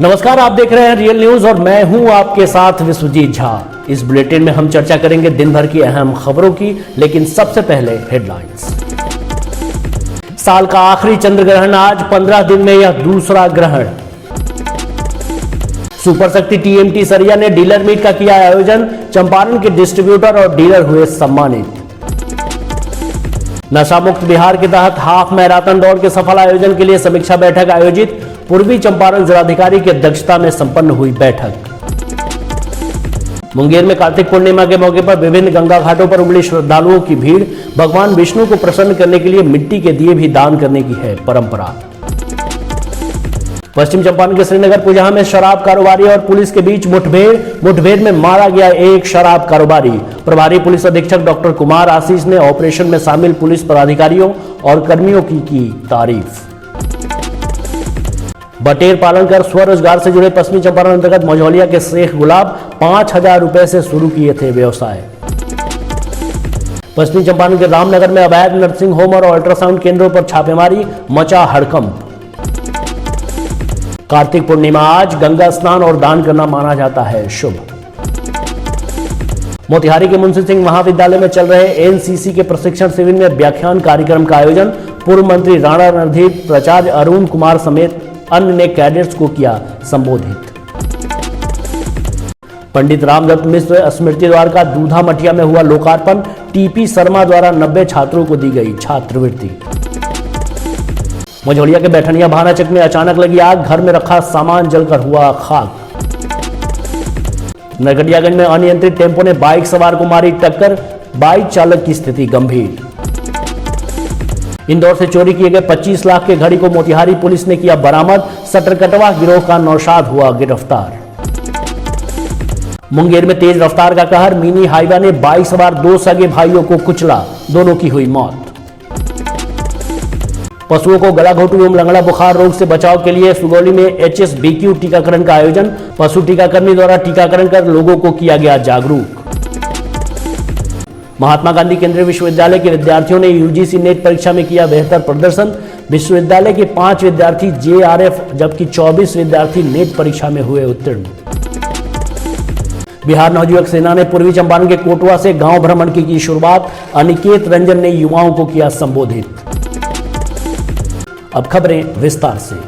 नमस्कार, आप देख रहे हैं रियल न्यूज और मैं हूं आपके साथ विश्वजीत झा। इस बुलेटिन में हम चर्चा करेंगे दिन भर की अहम खबरों की, लेकिन सबसे पहले हेडलाइंस। साल का आखिरी चंद्र ग्रहण आज, 15 दिन में यह दूसरा ग्रहण। सुपर शक्ति टीएमटी सरिया ने डीलर मीट का किया आयोजन, चंपारण के डिस्ट्रीब्यूटर और डीलर हुए सम्मानित। नशा मुक्त बिहार के तहत हाफ मैराथन दौड़ के सफल आयोजन के लिए समीक्षा बैठक आयोजित, पूर्वी चंपारण जिलाधिकारी की अध्यक्षता में संपन्न हुई बैठक। मुंगेर में कार्तिक पूर्णिमा के मौके पर विभिन्न गंगा घाटों पर उमड़ी श्रद्धालुओं की भीड़, भगवान विष्णु को प्रसन्न करने के लिए मिट्टी के दिए भी दान करने की है परंपरा। पश्चिम चंपारण के श्रीनगर पुजहा में शराब कारोबारी और पुलिस के बीच मुठभेड़ में मारा गया एक शराब कारोबारी। प्रभारी पुलिस अधीक्षक डॉक्टर कुमार आशीष ने ऑपरेशन में शामिल पुलिस पदाधिकारियों और कर्मियों की तारीफ। बटेर पालन कर स्वरोजगार से जुड़े पश्चिमी चंपारण अंतर्गत मझौलिया के शेख गुलाब 5000 रुपए से शुरू किए थे व्यवसाय। पश्चिमी चंपारण के रामनगर में अवैध नर्सिंग होम और अल्ट्रासाउंड केंद्रों पर छापेमारी, मचा हड़कंप। कार्तिक पूर्णिमा आज, गंगा स्नान और दान करना माना जाता है शुभ। मोतिहारी के मुंशी सिंह महाविद्यालय में चल रहे एनसीसी के प्रशिक्षण शिविर में व्याख्यान कार्यक्रम का आयोजन, पूर्व मंत्री राणा रणधीर, प्राचार्य अरुण कुमार समेत अन्य ने कैडेट्स को किया संबोधित। पंडित रामदत्त मिश्र स्मृति द्वार का दूधा मटिया में हुआ लोकार्पण, टीपी शर्मा द्वारा 90 छात्रों को दी गई छात्रवृत्ति। मझौलिया के बैठनिया भानाचक में अचानक लगी आग, घर में रखा सामान जलकर हुआ खाक। नरकटियागंज में अनियंत्रित टेम्पो ने बाइक सवार को मारी टक्कर, बाइक चालक की स्थिति गंभीर। इंदौर से चोरी किए गए 25 लाख के घड़ी को मोतिहारी पुलिस ने किया बरामद, सटरकटवा गिरोह का नौशाद हुआ गिरफ्तार। मुंगेर में तेज रफ्तार का कहर, मिनी हाईवा ने बाइक सवार 2 सगे भाइयों को कुचला, दोनों की हुई मौत। पशुओं को गला घोटू एवं लंगड़ा बुखार रोग से बचाव के लिए सुगौली में HSBQ टीकाकरण का आयोजन, पशु टीकाकर्मी द्वारा टीकाकरण कर लोगों को किया गया जागरूक। महात्मा गांधी केंद्रीय विश्वविद्यालय के विद्यार्थियों ने यूजीसी नेट परीक्षा में किया बेहतर प्रदर्शन, विश्वविद्यालय के 5 विद्यार्थी JRF जबकि 24 विद्यार्थी नेट परीक्षा में हुए उत्तीर्ण। बिहार नवयुवक सेना ने पूर्वी चंपारण के कोटवा से गांव भ्रमण की शुरुआत, अनिकेत रंजन ने युवाओं को किया संबोधित। अब खबरें विस्तार से।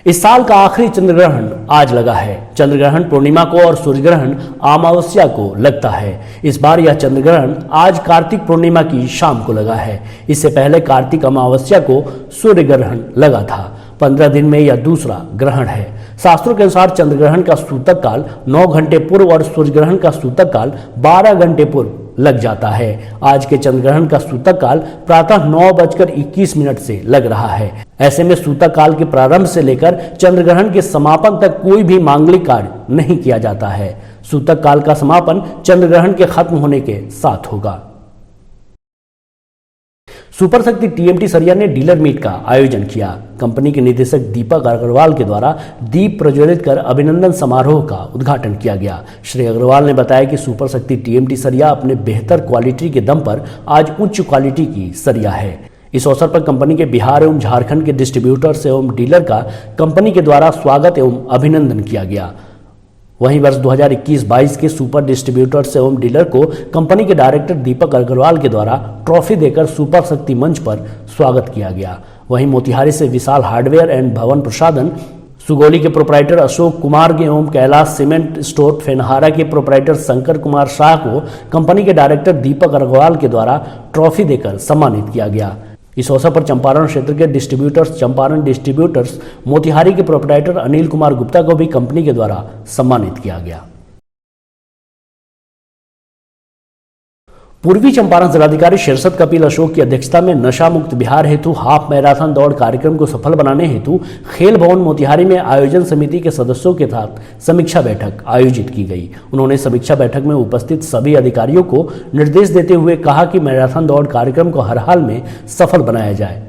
इस साल का आखिरी चंद्र ग्रहण आज लगा है। चंद्र ग्रहण पूर्णिमा को और सूर्य ग्रहण अमावस्या को लगता है। इस बार यह चंद्र ग्रहण आज कार्तिक पूर्णिमा की शाम को लगा है। इससे पहले कार्तिक अमावस्या को सूर्य ग्रहण लगा था। 15 दिन में यह दूसरा ग्रहण है। शास्त्रों के अनुसार चंद्र ग्रहण का सूतक काल 9 घंटे पूर्व और सूर्य ग्रहण का सूतक काल 12 घंटे पूर्व लग जाता है। आज के चंद्र ग्रहण का सूतक काल प्रातः 9:21 से लग रहा है। ऐसे में सूतक काल के प्रारंभ से लेकर चंद्र ग्रहण के समापन तक कोई भी मांगलिक कार्य नहीं किया जाता है। सूतक काल का समापन चंद्र ग्रहण के खत्म होने के साथ होगा। सुपर शक्ति टीएमटी सरिया ने डीलर मीट का आयोजन किया। कंपनी के निदेशक दीपक अग्रवाल के द्वारा दीप प्रज्वलित कर अभिनंदन समारोह का उद्घाटन किया गया। श्री अग्रवाल ने बताया कि सुपर शक्ति टीएमटी सरिया अपने बेहतर क्वालिटी के दम पर आज उच्च क्वालिटी की सरिया है। इस अवसर पर कंपनी के बिहार एवं झारखंड के डिस्ट्रीब्यूटर्स एवं डीलर का कंपनी के द्वारा स्वागत एवं अभिनंदन किया गया। वहीं वर्ष 2021-22 के सुपर डिस्ट्रीब्यूटर्स एवं डीलर को कंपनी के डायरेक्टर दीपक अग्रवाल के द्वारा ट्रॉफी देकर सुपर शक्ति मंच पर स्वागत किया गया। वहीं मोतिहारी से विशाल हार्डवेयर एंड भवन प्रसाधन, सुगौली के प्रोपराइटर अशोक कुमार एवं कैलाश सीमेंट स्टोर, फेनहारा के प्रोपराइटर शंकर कुमार शाह को कंपनी के डायरेक्टर दीपक अग्रवाल के द्वारा ट्रॉफी देकर सम्मानित किया गया। इस अवसर पर चंपारण क्षेत्र के डिस्ट्रीब्यूटर्स, चंपारण डिस्ट्रीब्यूटर्स, मोतिहारी के प्रोपराइटर अनिल कुमार गुप्ता को भी कंपनी के द्वारा सम्मानित किया गया। पूर्वी चंपारण जिलाधिकारी शीर्षद कपिल अशोक की अध्यक्षता में नशा मुक्त बिहार हेतु हाफ मैराथन दौड़ कार्यक्रम को सफल बनाने हेतु खेल भवन मोतिहारी में आयोजन समिति के सदस्यों के साथ समीक्षा बैठक आयोजित की गई। उन्होंने समीक्षा बैठक में उपस्थित सभी अधिकारियों को निर्देश देते हुए कहा कि मैराथन दौड़ कार्यक्रम को हर हाल में सफल बनाया जाए।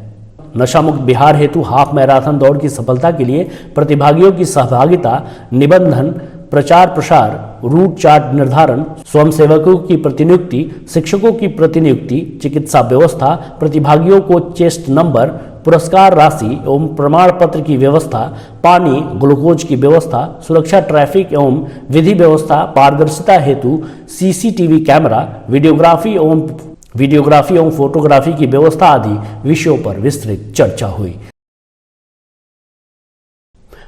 नशा मुक्त बिहार हेतु हाफ मैराथन दौड़ की सफलता के लिए प्रतिभागियों की सहभागिता, निबंधन, प्रचार प्रसार, रूट चार्ट निर्धारण, स्वयंसेवकों की प्रतिनियुक्ति, शिक्षकों की प्रतिनियुक्ति, चिकित्सा व्यवस्था, प्रतिभागियों को चेस्ट नंबर, पुरस्कार राशि एवं प्रमाण पत्र की व्यवस्था, पानी, ग्लूकोज की व्यवस्था, सुरक्षा, ट्रैफिक एवं विधि व्यवस्था, पारदर्शिता हेतु सीसीटीवी कैमरा, वीडियोग्राफी एवं फोटोग्राफी की व्यवस्था आदि विषयों पर विस्तृत चर्चा हुई।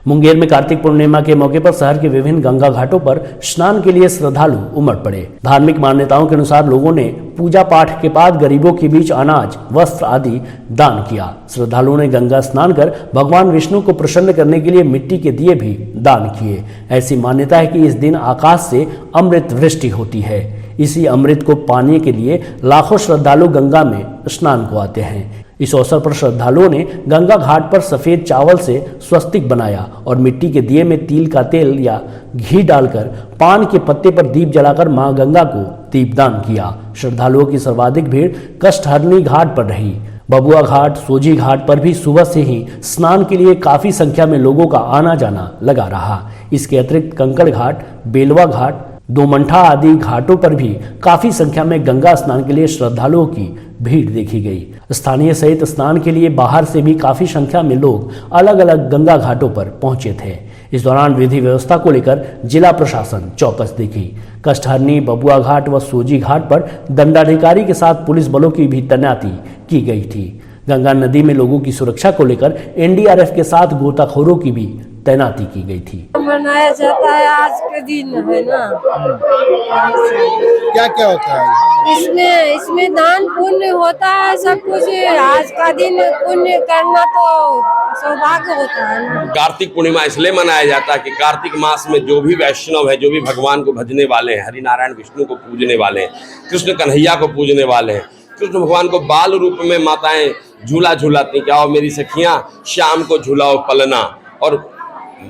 मुंगेर में कार्तिक पूर्णिमा के मौके पर शहर के विभिन्न गंगा घाटों पर स्नान के लिए श्रद्धालु उमड़ पड़े। धार्मिक मान्यताओं के अनुसार लोगों ने पूजा पाठ के बाद गरीबों के बीच अनाज, वस्त्र आदि दान किया। श्रद्धालुओं ने गंगा स्नान कर भगवान विष्णु को प्रसन्न करने के लिए मिट्टी के दिए भी दान किए। ऐसी मान्यता है कि इस दिन आकाश से अमृत वृष्टि होती है। इसी अमृत को पाने के लिए लाखों श्रद्धालु गंगा में स्नान को आते हैं। इस अवसर पर श्रद्धालुओं ने गंगा घाट पर सफेद चावल से स्वस्तिक बनाया और मिट्टी के दिए में तिल का तेल या घी डालकर पान के पत्ते पर दीप जलाकर मां गंगा को दीपदान किया। श्रद्धालुओं की सर्वाधिक भीड़ कष्टहरणी घाट पर रही। बबुआ घाट, सोजी घाट पर भी सुबह से ही स्नान के लिए काफी संख्या में लोगों का आना जाना लगा रहा। इसके अतिरिक्त कंकड़ घाट, बेलवा घाट, दोमंठा आदि घाटों पर भी काफी संख्या में गंगा स्नान के लिए श्रद्धालुओं की भीड़ देखी गई। स्थानीय सहित स्नान के लिए बाहर से भी काफी संख्या में लोग अलग अलग गंगा घाटों पर पहुंचे थे। इस दौरान विधि व्यवस्था को लेकर जिला प्रशासन चौकस दिखी। कष्टहरणी, बबुआ घाट व सोजी घाट पर दंडाधिकारी के साथ पुलिस बलों की भी तैनाती की गई थी। गंगा नदी में लोगों की सुरक्षा को लेकर एनडीआरएफ के साथ गोताखोरों की भी तैनाती की गई थी। मनाया जाता है आज के दिन, है ना। क्या क्या होता है इसमें दान पुण्य होता है, सब कुछ। आज का दिन पुण्य करना तो सौभाग्य होता है ना। कार्तिक पूर्णिमा इसलिए मनाया जाता है कि कार्तिक मास में जो भी वैष्णव है, जो भी भगवान को भजने वाले हैं, हरिनारायण विष्णु को पूजने वाले हैं, कृष्ण कन्हैया को पूजने वाले हैं, कृष्ण भगवान को बाल रूप में माताएं झूला झूलाती, क्या मेरी सखियां शाम को झूलाओ पलना, और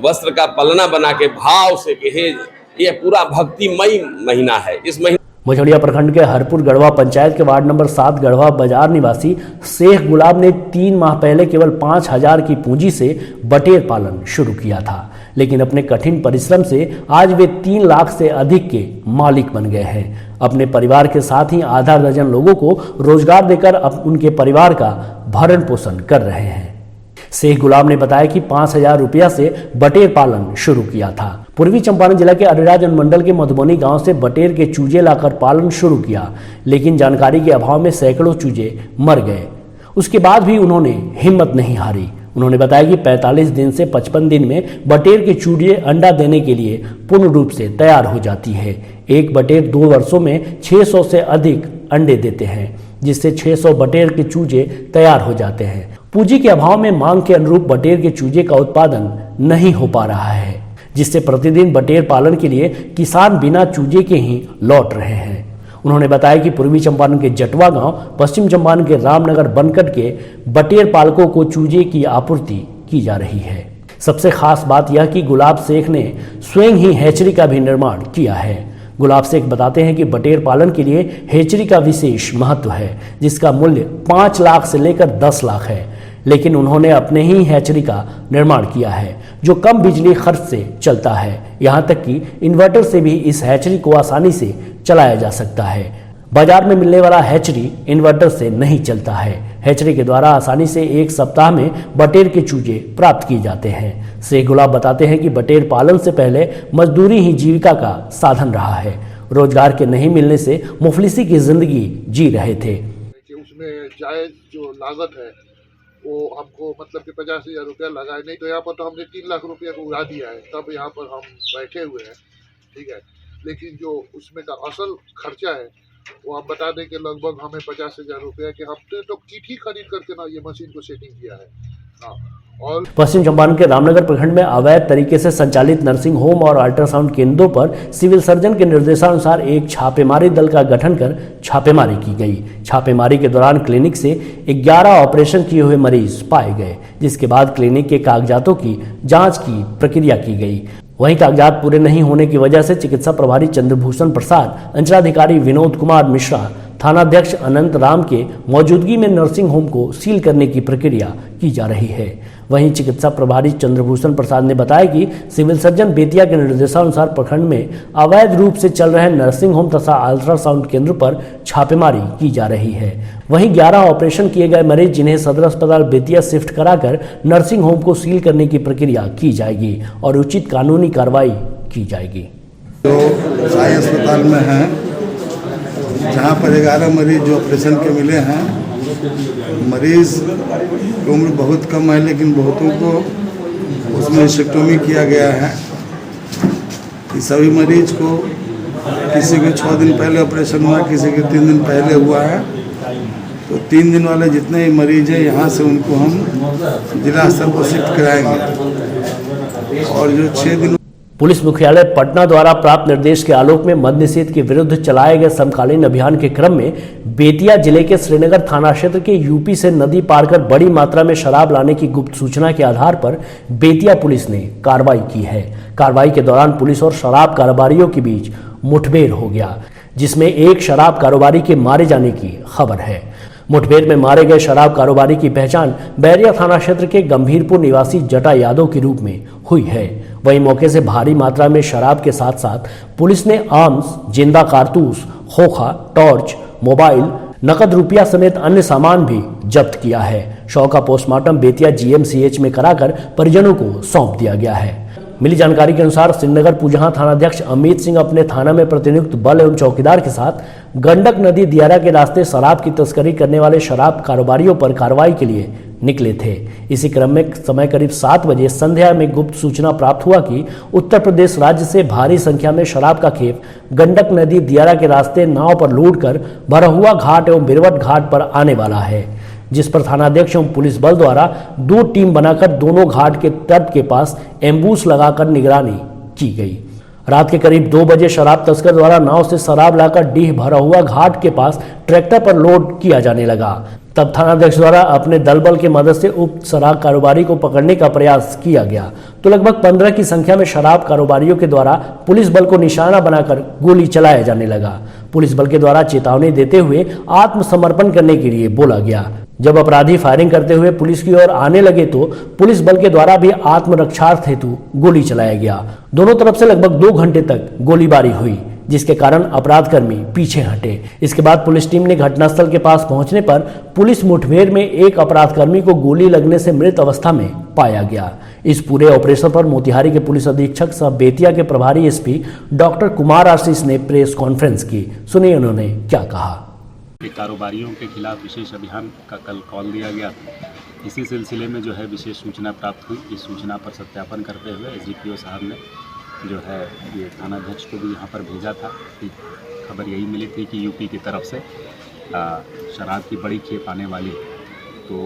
वस्त्र का पलना बना के भाव से कि हे, ये पूरा भक्तिमय महीना है। इस महीने मझौलिया प्रखंड के हरपुर गढ़वा पंचायत के वार्ड नंबर 7 गढ़वा बाजार निवासी शेख गुलाब ने 3 माह पहले केवल 5,000 की पूंजी से बटेर पालन शुरू किया था, लेकिन अपने कठिन परिश्रम से आज वे 3 लाख से अधिक के मालिक बन गए हैं। अपने परिवार के साथ ही आधा दर्जन लोगों को रोजगार देकर अब उनके परिवार का भरण पोषण कर रहे हैं। शेख गुलाब ने बताया कि 5,000 रुपया से बटेर पालन शुरू किया था। पूर्वी चंपारण जिला के अरिराज अनुमंडल के मधुबनी गांव से बटेर के चूजे लाकर पालन शुरू किया, लेकिन जानकारी के अभाव में सैकड़ों चूजे मर गए। उसके बाद भी उन्होंने हिम्मत नहीं हारी। उन्होंने बताया कि 45 दिन से 55 दिन में बटेर के चूजे अंडा देने के लिए पूर्ण रूप से तैयार हो जाती है। एक बटेर 2 वर्षों में 600 से अधिक अंडे देते हैं, जिससे 600 बटेर के चूजे तैयार हो जाते हैं। पूंजी के अभाव में मांग के अनुरूप बटेर के चूजे का उत्पादन नहीं हो पा रहा है, जिससे प्रतिदिन बटेर पालन के लिए किसान बिना चूजे के ही लौट रहे हैं। उन्होंने बताया कि पूर्वी चंपारण के जटवा गांव, पश्चिम चंपारण के रामनगर बनकट के बटेर पालकों को चूजे की आपूर्ति की जा रही है। सबसे खास बात यह कि गुलाब शेख ने स्वयं ही हैचरी का भी निर्माण किया है। गुलाब शेख बताते हैं कि बटेर पालन के लिए हैचरी का विशेष महत्व है, जिसका मूल्य 5 लाख से लेकर 10 लाख है, लेकिन उन्होंने अपने ही हैचरी का निर्माण किया है, जो कम बिजली खर्च से चलता है। यहाँ तक कि इन्वर्टर से भी इस हैचरी को आसानी से चलाया जा सकता है। बाजार में मिलने वाला हैचरी इन्वर्टर से नहीं चलता है। हैचरी के द्वारा आसानी से 1 सप्ताह में बटेर के चूजे प्राप्त किए जाते हैं। शेख गुलाब बताते हैं कि बटेर पालन से पहले मजदूरी ही जीविका का साधन रहा है। रोजगार के नहीं मिलने से मुफलिसी की जिंदगी जी रहे थे। उसमें जायज जो लागत है वो हमको मतलब कि 50,000 रुपया लगाए, नहीं तो यहाँ पर तो हमने 3 लाख रुपया को उड़ा दिया है, तब यहाँ पर हम बैठे हुए हैं। ठीक है, लेकिन जो उसमें का असल खर्चा है वो आप बता दें कि लगभग हमें 50,000 रुपया के हमने तो किट ही खरीद करके ना ये मशीन को सेटिंग किया है। हाँ, और पश्चिम चंपारण के रामनगर प्रखंड में अवैध तरीके से संचालित नर्सिंग होम और अल्ट्रासाउंड केंद्रों पर सिविल सर्जन के निर्देशानुसार एक छापेमारी दल का गठन कर छापेमारी की गई। छापेमारी के दौरान क्लिनिक से 11 ऑपरेशन किए हुए मरीज पाए गए, जिसके बाद क्लिनिक के कागजातों की जांच की प्रक्रिया की गई। वहीं कागजात पूरे नहीं होने की वजह से चिकित्सा प्रभारी चंद्रभूषण प्रसाद, अंचलाधिकारी विनोद कुमार मिश्रा, थानाध्यक्ष अनंत राम के मौजूदगी में नर्सिंग होम को सील करने की प्रक्रिया की जा रही है। वहीं चिकित्सा प्रभारी चंद्रभूषण प्रसाद ने बताया कि सिविल सर्जन बेतिया के निर्देशानुसार प्रखंड में अवैध रूप से चल रहे नर्सिंग होम तथा अल्ट्रासाउंड केंद्र पर छापेमारी की जा रही है। वहीं 11 ऑपरेशन किए गए मरीज जिन्हें सदर अस्पताल बेतिया शिफ्ट कराकर नर्सिंग होम को सील करने की प्रक्रिया की जाएगी और उचित कानूनी कार्रवाई की जाएगी। जो साई अस्पताल में हैं, जहां पर 11 मरीज जो ऑपरेशन के मिले हैं, मरीज की उम्र बहुत कम है लेकिन बहुतों को उसमें हिस्टेक्टोमी किया गया है। कि सभी मरीज को किसी के 6 दिन पहले ऑपरेशन हुआ, किसी के 3 दिन पहले हुआ है। तो 3 दिन वाले जितने ही मरीज हैं यहाँ से उनको हम जिला स्तर पर शिफ्ट कराएंगे। और जो 6 दिन पुलिस मुख्यालय पटना द्वारा प्राप्त निर्देश के आलोक में मद्य निषेध के विरुद्ध चलाए गए समकालीन अभियान के क्रम में बेतिया जिले के श्रीनगर थाना क्षेत्र के यूपी से नदी पार कर बड़ी मात्रा में शराब लाने की गुप्त सूचना के आधार पर बेतिया पुलिस ने कार्रवाई की है। कार्रवाई के दौरान पुलिस और शराब कारोबारियों के बीच मुठभेड़ हो गया, जिसमें एक शराब कारोबारी के मारे जाने की खबर है। मुठभेड़ में मारे गए शराब कारोबारी की पहचान बैरिया थाना क्षेत्र के गंभीरपुर निवासी जटा यादव के रूप में हुई है। वहीं मौके से भारी मात्रा में शराब के साथ साथ पुलिस ने आर्म्स, जिंदा कारतूस, खोखा, टॉर्च, मोबाइल, नकद रुपया समेत अन्य सामान भी जब्त किया है। शव का पोस्टमार्टम बेतिया जीएमसीएच में कराकर परिजनों को सौंप दिया गया है। मिली जानकारी के अनुसार श्रीनगर पुजहा थानाध्यक्ष अमित सिंह अपने थाना में प्रतिनियुक्त बल एवं चौकीदार के साथ गंडक नदी दियारा के रास्ते शराब की तस्करी करने वाले शराब कारोबारियों पर कार्रवाई के लिए निकले थे। इसी क्रम में समय करीब 7 बजे संध्या में गुप्त सूचना प्राप्त हुआ कि उत्तर प्रदेश राज्य से भारी संख्या में शराब का खेप गंडक नदी दियारा के रास्ते नाव पर लोड कर भरहुआ घाट एवं बिरवट घाट पर आने वाला है, जिस पर थानाध्यक्ष एवं पुलिस बल द्वारा 2 टीम बनाकर दोनों घाट के तट के पास एम्बूस लगाकर निगरानी की गई। रात के करीब 2 बजे शराब तस्कर द्वारा नाव से शराब लाकर डीह भरहुआ घाट के पास ट्रैक्टर पर लोड किया जाने लगा। तब थानाध्यक्ष द्वारा अपने दल बल की मदद से उक्त शराब कारोबारी को पकड़ने का प्रयास किया गया तो लगभग 15 की संख्या में शराब कारोबारियों के द्वारा पुलिस बल को निशाना बनाकर गोली चलाया जाने लगा। पुलिस बल के द्वारा चेतावनी देते हुए आत्मसमर्पण करने के लिए बोला गया। जब अपराधी फायरिंग करते हुए पुलिस की ओर आने लगे तो पुलिस बल के द्वारा भी आत्मरक्षार्थ हेतु गोली चलाया गया। दोनों तरफ से लगभग 2 घंटे तक गोलीबारी हुई, जिसके कारण अपराधकर्मी पीछे हटे। इसके बाद पुलिस टीम ने घटनास्थल के पास पहुंचने पर पुलिस मुठभेड़ में एक अपराधकर्मी को गोली लगने से मृत अवस्था में पाया गया। इस पूरे ऑपरेशन पर मोतिहारी के पुलिस अधीक्षक सह बेतिया के प्रभारी एसपी डॉक्टर कुमार आशीष ने प्रेस कॉन्फ्रेंस की। सुनिए उन्होंने क्या कहा। कारोबारियों के खिलाफ विशेष अभियान का कल कॉल दिया गया। इसी सिलसिले में जो है विशेष सूचना प्राप्त हुई। इस सूचना पर सत्यापन करते हुए एसडीपीओ साहब ने जो है ये थानाध्यक्ष को भी यहाँ पर भेजा था। खबर यही मिली थी कि यूपी की तरफ से शराब की बड़ी खेप आने वाली, तो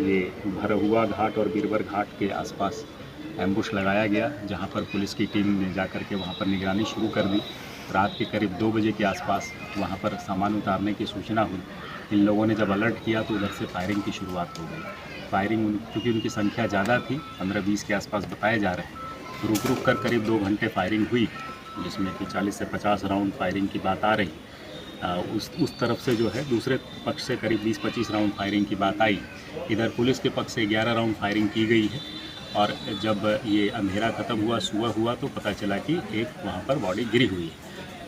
ये भरहुआ घाट और बीरवर घाट के आसपास एम्बुश लगाया गया, जहाँ पर पुलिस की टीम ने जाकर के वहाँ पर निगरानी शुरू कर दी। रात के करीब 2 बजे के आसपास वहाँ पर सामान उतारने की सूचना हुई। इन लोगों ने जब अलर्ट किया तो उधर से फायरिंग की शुरुआत हो गई। फायरिंग क्योंकि उनकी संख्या ज़्यादा थी, 15-20 के आसपास बताए जा रहे हैं, रुक रुक कर करीब 2 घंटे फायरिंग हुई, जिसमें कि 40 से 50 राउंड फायरिंग की बात आ रही। उस तरफ से जो है दूसरे पक्ष से करीब 20-25 राउंड फायरिंग की बात आई। इधर पुलिस के पक्ष से 11 राउंड फायरिंग की गई है। और जब ये अंधेरा ख़त्म हुआ, सुबह हुआ, तो पता चला कि एक वहाँ पर बॉडी गिरी हुई है।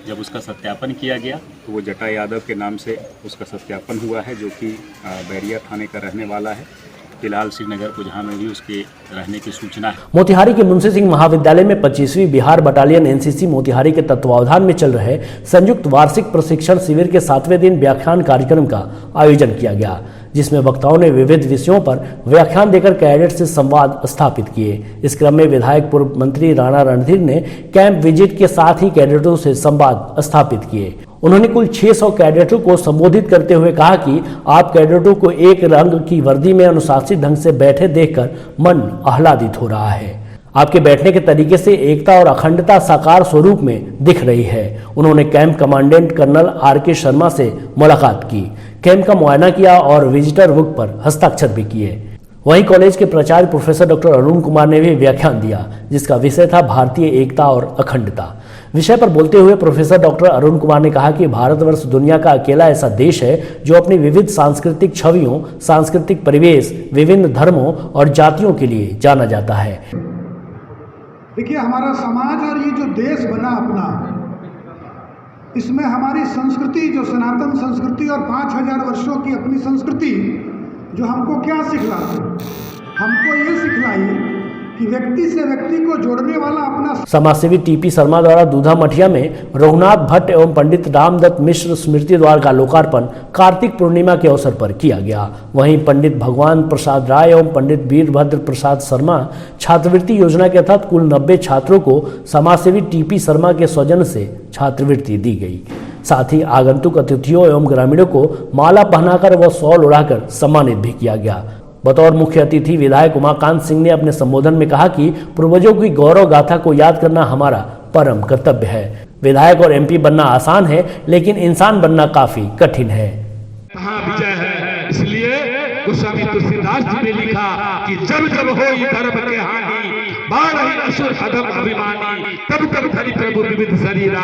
जब उसका सत्यापन किया गया तो वो जटा यादव के नाम से उसका सत्यापन हुआ है, जो कि बैरिया थाने का रहने वाला है। फिलहाल श्रीनगर पुजहा में भी उसके रहने की सूचना है। मोतिहारी के मुंशी सिंह महाविद्यालय में 25वीं बिहार बटालियन एनसीसी मोतिहारी के तत्वावधान में चल रहे संयुक्त वार्षिक प्रशिक्षण शिविर के 7वें दिन व्याख्यान कार्यक्रम का आयोजन किया गया, जिसमें वक्ताओं ने विविध विषयों पर व्याख्यान देकर कैडेट से संवाद स्थापित किए। इस क्रम में विधायक पूर्व मंत्री राणा रणधीर ने कैंप विजिट के साथ ही कैडेटों से संवाद स्थापित किए। उन्होंने कुल 600 कैडेटों को संबोधित करते हुए कहा कि आप कैडेटों को एक रंग की वर्दी में अनुशासित ढंग से बैठे देखकर मन आह्लादित हो रहा है। आपके बैठने के तरीके से एकता और अखंडता साकार स्वरूप में दिख रही है। उन्होंने camp commandant colonel R K. Sharma से मुलाकात की, कैंप का मुआयना किया और विजिटर बुक पर हस्ताक्षर भी किए। वहीं कॉलेज के प्राचार्य प्रोफेसर डॉक्टर अरुण कुमार ने भी व्याख्यान दिया, जिसका विषय था भारतीय एकता और अखंडता। विषय पर बोलते हुए प्रोफेसर डॉक्टर अरुण कुमार ने कहा कि भारतवर्ष दुनिया का अकेला ऐसा देश है जो अपनी विविध सांस्कृतिक छवियों, सांस्कृतिक परिवेश, विभिन्न धर्मों और जातियों के लिए जाना जाता है। देखिए, हमारा समाज और ये जो देश बना अपना, इसमें हमारी संस्कृति, जो सनातन संस्कृति और 5000 वर्षों की अपनी संस्कृति, जो हमको क्या सिखलाती, हमको ये सिखलाई कि व्यक्ति से व्यक्ति को जोड़ने वाला अपना। समाजसेवी टीपी शर्मा द्वारा दूधा मठिया में रघुनाथ भट्ट एवं पंडित रामदत्त मिश्र स्मृति द्वार का लोकार्पण कार्तिक पूर्णिमा के अवसर पर किया गया। वहीं पंडित भगवान प्रसाद राय एवं पंडित वीरभद्र प्रसाद शर्मा छात्रवृत्ति योजना के तहत कुल 90 छात्रों को समाजसेवी टीपी शर्मा के सौजन्य से छात्रवृत्ति दी गई। साथ ही आगंतुक अतिथियों एवं ग्रामीणों को माला पहनाकर व शॉल उड़ाकर सम्मानित भी किया गया। बतौर मुख्य अतिथि विधायक उमाकांत सिंह ने अपने संबोधन में कहा कि पूर्वजों की गौरव गाथा को याद करना हमारा परम कर्तव्य है। विधायक और एमपी बनना आसान है, लेकिन इंसान बनना काफी कठिन है। कहाँ विजय है, इसलिए गोस्वामी तुलसीदास जी ने लिखा कि जब जब होई धर्म के हानि, बारही असुर अधम अभिमानी, तब तब धरि प्रभु विविध शरीरा,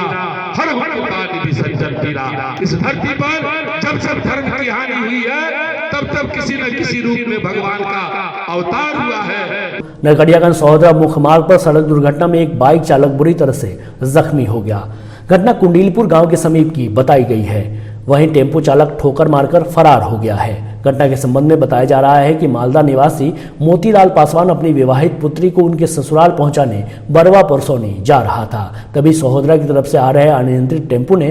हर हर उपाधि विसर्जन पीरा। इस धरती पर जब जब धर्म की हानि हुई है, तब तब किसी न किसी रूप में भगवान का अवतार हुआ है। नरकटियागंज सहोदरा मुख्य मार्ग पर सड़क दुर्घटना में एक बाइक चालक बुरी तरह से जख्मी हो गया। घटना कुंडीलपुर गांव के समीप की बताई गई है। वहीं टेम्पो चालक ठोकर मारकर फरार हो गया है। घटना के संबंध में बताया जा रहा है कि मालदा निवासी मोतीलाल पासवान अपनी विवाहित पुत्री को उनके ससुराल पहुंचाने बरवा परसौनी जा रहा था। तभी सहोदरा की तरफ से आ रहे अनियंत्रित टेम्पो ने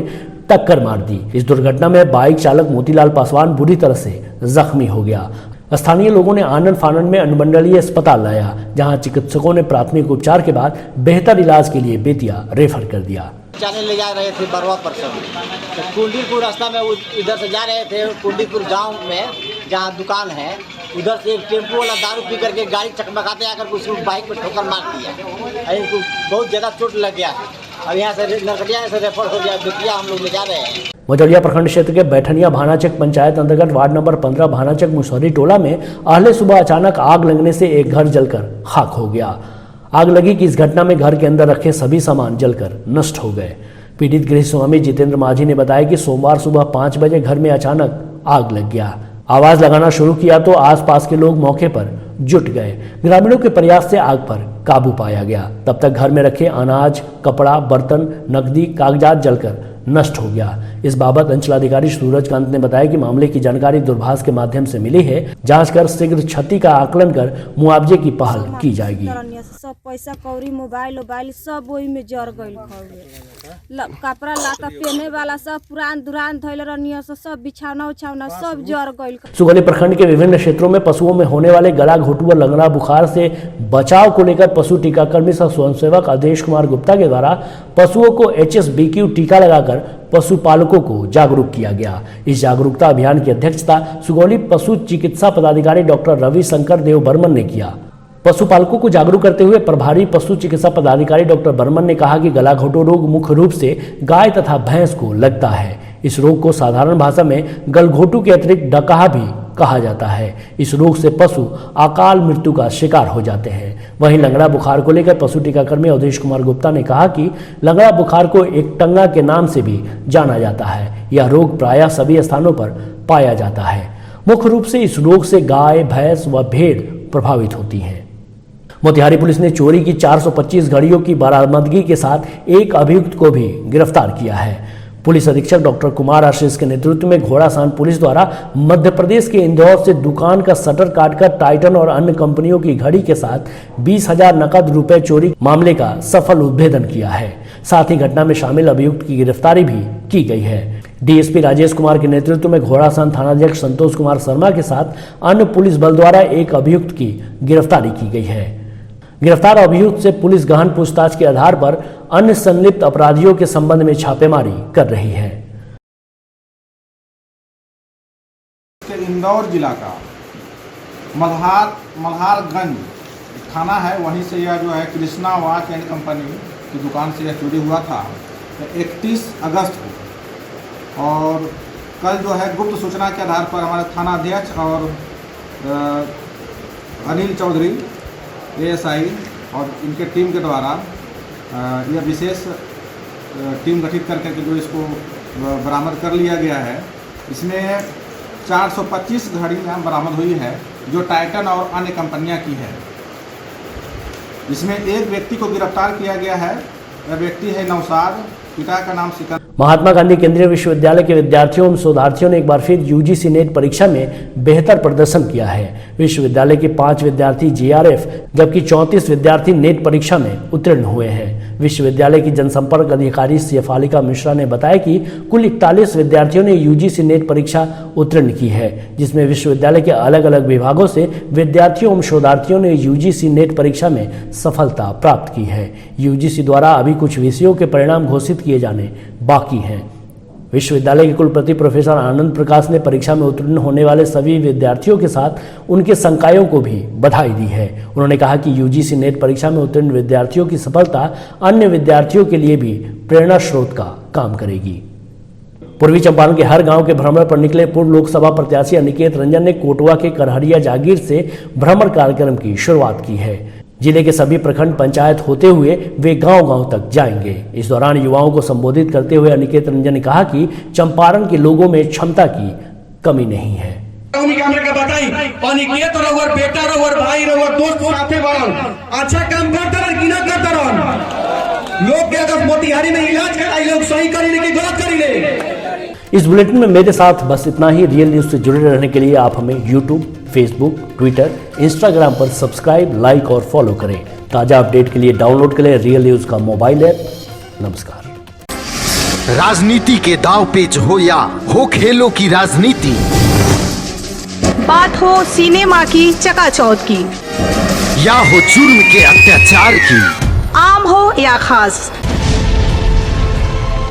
टक्कर मार दी। इस दुर्घटना में बाइक चालक मोतीलाल पासवान बुरी तरह से जख्मी हो गया। स्थानीय लोगों ने आनन फानन में अनुमंडलीय अस्पताल लाया, जहां चिकित्सकों ने प्राथमिक उपचार के बाद बेहतर इलाज के लिए बेतिया रेफर कर दिया। जाने ले जा रहे थे बरवा परसौनी, तो कुंडीपुर रास्ता में इधर से जा रहे थे। कुंडीपुर गांव में जहां दुकान है, उधर से एक टेम्पो वाला दारू पी करके गाड़ी चकमकाते आकर उसको बाइक में ठोकर मार दिया। इनको बहुत ज़्यादा चोट लग गया। अब यहाँ से नरकटिया से रेफर हो गया, बेतिया हम लोग ले जा रहे हैं। मझौलिया प्रखंड क्षेत्र के बैठनिया भानाचक पंचायत अंतर्गत वार्ड नंबर 15 भानाचक मुसहरी टोला में अहले सुबह अचानक आग लगने से एक घर जलकर खाक हो गया। आग लगी कि इस घटना में घर के अंदर रखे सभी सामान जलकर नष्ट हो गए। पीड़ित गृह स्वामी जितेंद्र माझी ने बताया कि सोमवार सुबह 5 बजे घर में अचानक आग लग गया। आवाज लगाना शुरू किया तो आसपास के लोग मौके पर जुट गए। ग्रामीणों के प्रयास से आग पर काबू पाया गया। तब तक घर में रखे अनाज, कपड़ा, बर्तन, नकदी, कागजात जलकर नष्ट हो गया। इस बाबत अंचलाधिकारी सूरजकांत ने बताया कि मामले की जानकारी दूरभाष के माध्यम से मिली है। जांच कर शीघ्र क्षति का आकलन कर मुआवजे की पहल की जाएगी। सब पैसा कौड़ी मोबाइल सब वही में जर गइल। कपड़ा लाता पहने वाला सब पुरान दुरान धइल रहनिया सब बिछावना उछावना सब जर गइल। सुगौली प्रखंड के विभिन्न क्षेत्रों में पशुओं में होने वाले गला घोटू व लंगड़ा बुखार से बचाव को लेकर पशु टीकाकर्मी सह स्वयंसेवक आदेश कुमार गुप्ता के द्वारा पशुओं को HSBQ टीका लगाकर पशुपालकों को जागरूक किया गया। इस जागरूकता अभियान की अध्यक्षता सुगौली पशु चिकित्सा पदाधिकारी डॉक्टर रविशंकर देव बर्मन ने किया। पशुपालकों को जागरूक करते हुए प्रभारी पशु चिकित्सा पदाधिकारी डॉक्टर बर्मन ने कहा कि गलाघोटू रोग मुख्य रूप से गाय तथा भैंस को लगता है। इस रोग को साधारण भाषा में गलघोटू के अतिरिक्त डकहा भी कहा जाता है। इस रोग से पशु अकाल मृत्यु का शिकार हो जाते हैं। वहीं लंगड़ा बुखार को लेकर पशु टीकाकर्मी अवधेश कुमार गुप्ता ने कहा कि लंगड़ा बुखार को एक टंगा के नाम से भी जाना जाता है। यह रोग प्रायः सभी स्थानों पर पाया जाता है। मुख्य रूप से इस रोग से गाय, भैंस व भेड़ प्रभावित होती हैं। मोतिहारी पुलिस ने चोरी की 425 घड़ियों की बरामदगी के साथ एक अभियुक्त को भी गिरफ्तार किया है। पुलिस अधीक्षक डॉक्टर कुमार आशीष के नेतृत्व में घोड़ासान पुलिस द्वारा मध्य प्रदेश के इंदौर से दुकान का शटर काटकर टाइटन और अन्य कंपनियों की घड़ी के साथ 20,000 नकद रुपए चोरी मामले का सफल उद्भेदन किया है। साथ ही घटना में शामिल अभियुक्त की गिरफ्तारी भी की गई है। डीएसपी राजेश कुमार के नेतृत्व में घोड़ासान थानाध्यक्ष संतोष कुमार शर्मा के साथ अन्य पुलिस बल द्वारा एक अभियुक्त की गिरफ्तारी की गई है। गिरफ्तार अभियुक्त से पुलिस गहन पूछताछ के आधार पर अन्य संलिप्त अपराधियों के संबंध में छापेमारी कर रही है। इंदौर जिला का मल्हारगंज थाना है, वहीं से यह जो है कृष्णा वॉच एंड कंपनी की दुकान से यह चोरी हुआ था 31 अगस्त को। और कल जो है गुप्त सूचना के आधार पर हमारे थाना अध्यक्ष और अनिल चौधरी ASI और इनके टीम के द्वारा यह विशेष टीम गठित करके जो इसको बरामद कर लिया गया है। इसमें 425 घड़ियाँ बरामद हुई है जो टाइटन और अन्य कंपनियां की है। इसमें एक व्यक्ति को गिरफ्तार किया गया है। वह व्यक्ति है नौशाद, पिता का नाम सिकंदर। महात्मा गांधी केंद्रीय विश्वविद्यालय के विद्यार्थियों एवं शोधार्थियों ने एक बार फिर यूजीसी नेट परीक्षा में बेहतर प्रदर्शन किया है। विश्वविद्यालय के 5 विद्यार्थी JRF जबकि 34 विद्यार्थी नेट परीक्षा में उत्तीर्ण हुए हैं। विश्वविद्यालय की जनसंपर्क अधिकारी शेफालिका मिश्रा ने बताया कि कुल 41 विद्यार्थियों ने यूजीसी नेट परीक्षा उत्तीर्ण की है, जिसमें विश्वविद्यालय के अलग अलग विभागों से विद्यार्थियों एवं शोधार्थियों ने यूजीसी नेट परीक्षा में सफलता प्राप्त की है। यूजीसी द्वारा अभी कुछ विषयों के परिणाम घोषित किए जाने बाकी हैं। विश्वविद्यालय के कुलपति प्रोफेसर आनंद प्रकाश ने परीक्षा में उत्तीर्ण होने वाले सभी विद्यार्थियों के साथ उनके संकायों को भी बधाई दी है। उन्होंने कहा कि यूजीसी नेट परीक्षा में उत्तीर्ण विद्यार्थियों की सफलता अन्य विद्यार्थियों के लिए भी प्रेरणा स्रोत का काम करेगी। पूर्वी चंपारण के हर गांव के भ्रमण पर निकले पूर्व लोकसभा प्रत्याशी अनिकेत रंजन ने कोटवा के करहरिया जागीर से भ्रमण कार्यक्रम की शुरुआत की है। जिले के सभी प्रखंड पंचायत होते हुए वे गांव-गांव तक जाएंगे। इस दौरान युवाओं को संबोधित करते हुए अनिकेत रंजन ने कहा कि चंपारण के लोगों में क्षमता की कमी नहीं है। अनिकेत रउर बेटा रउर भाई रउर दोस्त साथे बारन अच्छा काम करता रह कि ना करता रह। लोग के अगर मोतिहारी में इलाज कराई लोग सही करी कि गलत करी ले। इस बुलेटिन में मेरे साथ बस इतना ही। रियल न्यूज से जुड़े रहने के लिए आप हमें YouTube, Facebook, Twitter, Instagram पर सब्सक्राइब, लाइक और फॉलो करें। ताजा अपडेट के लिए डाउनलोड करें रियल न्यूज का मोबाइल ऐप। नमस्कार। राजनीति के दाव पेच हो या हो खेलों की राजनीति, बात हो सिनेमा की चकाचौंध की, या हो जुर्म के अत्याचार की, आम हो या खास,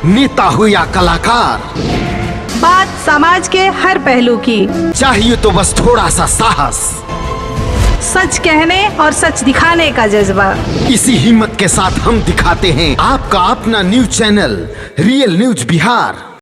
नेता हो या कलाकार, बात समाज के हर पहलू की, चाहिए तो बस थोड़ा सा साहस, सच कहने और सच दिखाने का जज्बा। इसी हिम्मत के साथ हम दिखाते हैं आपका अपना news channel real news Bihar.